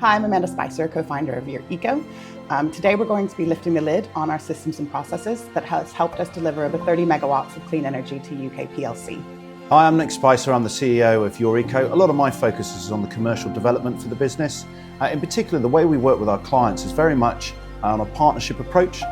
Hi, I'm Amanda Spicer, co-founder of Your Eco. Today we're going to be lifting the lid on our systems and processes that has helped us deliver over 30 megawatts of clean energy to UK PLC. Hi, I'm Nick Spicer, I'm the CEO of Your Eco. A lot of my focus is on the commercial development for the business. In particular, the way we work with our clients is very much on a partnership approach.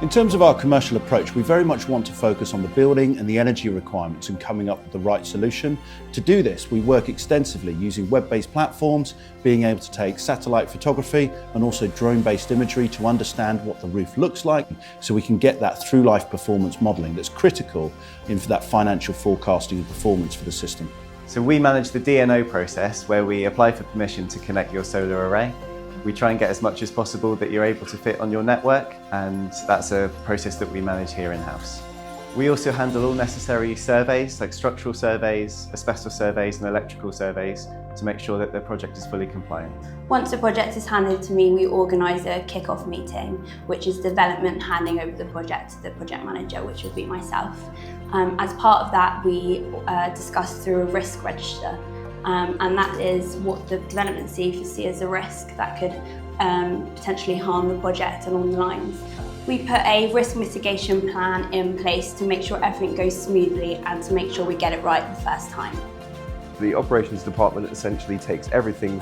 In terms of our commercial approach, we very much want to focus on the building and the energy requirements and coming up with the right solution. To do this, we work extensively using web-based platforms, being able to take satellite photography and also drone-based imagery to understand what the roof looks like, so we can get that through-life performance modelling that's critical for that financial forecasting and performance for the system. So we manage the DNO process, where we apply for permission to connect your solar array. We try and get as much as possible that you're able to fit on your network, and that's a process that we manage here in-house. We also handle all necessary surveys, like structural surveys, asbestos surveys and electrical surveys, to make sure that the project is fully compliant. Once a project is handed to me, we organise a kick-off meeting, which is development handing over the project to the project manager, which would be myself. As part of that, we discuss through a risk register. And that is what the development see as a risk that could potentially harm the project along the lines. We put a risk mitigation plan in place to make sure everything goes smoothly and to make sure we get it right the first time. The operations department essentially takes everything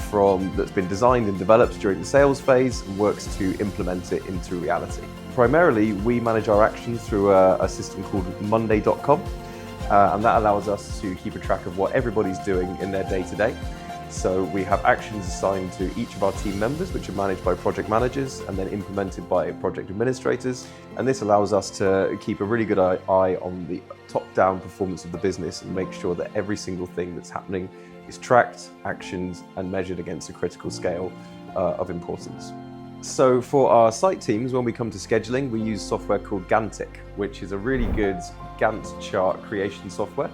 that's been designed and developed during the sales phase and works to implement it into reality. Primarily, we manage our actions through a system called Monday.com. And that allows us to keep a track of what everybody's doing in their day-to-day. So we have actions assigned to each of our team members, which are managed by project managers and then implemented by project administrators. And this allows us to keep a really good eye on the top-down performance of the business and make sure that every single thing that's happening is tracked, actioned, and measured against a critical scale of importance. So for our site teams, when we come to scheduling, we use software called GANTTIC, which is a really good Gantt chart creation software.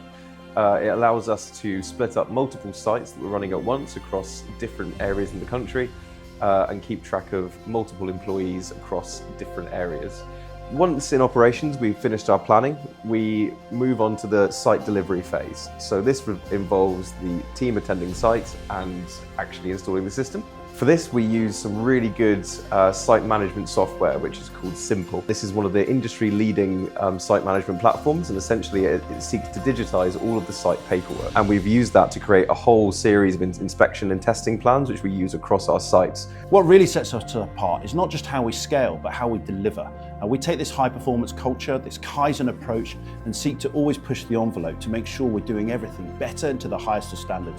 It allows us to split up multiple sites that we're running at once across different areas in the country and keep track of multiple employees across different areas. Once in operations, we've finished our planning, we move on to the site delivery phase. So this involves the team attending sites and actually installing the system. For this, we use some really good site management software, which is called SIMPEL. This is one of the industry-leading site management platforms, and essentially it seeks to digitize all of the site paperwork. And we've used that to create a whole series of inspection and testing plans, which we use across our sites. What really sets us apart is not just how we scale, but how we deliver. We take this high-performance culture, this Kaizen approach, and seek to always push the envelope to make sure we're doing everything better and to the highest of standard.